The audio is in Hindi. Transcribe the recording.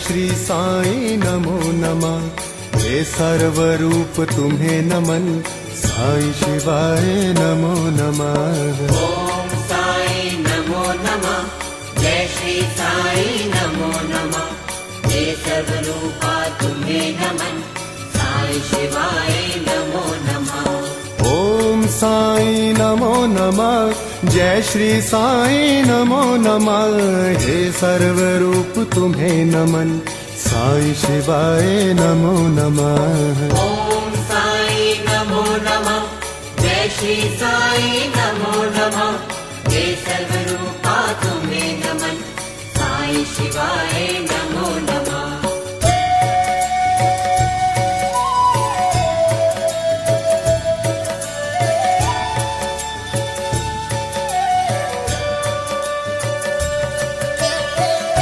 श्री साईं नमो नमः। हे सर्वरूप तुम्हें नमन, साईं शिवाय नमो नमः। ओम साईं नमो नमः, जय श्री साईं नमो नमः। हे सर्वरूपा तुम्हें नमन, साईं शिवाय नमो नमः। ओम साईं नमो नमः, जय श्री साईं नमो नमः। हे सर्वरूप तुम्हें नमन, साईं शिवाय नमो नमः। ओम साईं नमो नमः, जय श्री साईं नमो नमः। हे सर्वरूपा तुम्हें नमन, साईं शिवाय नमो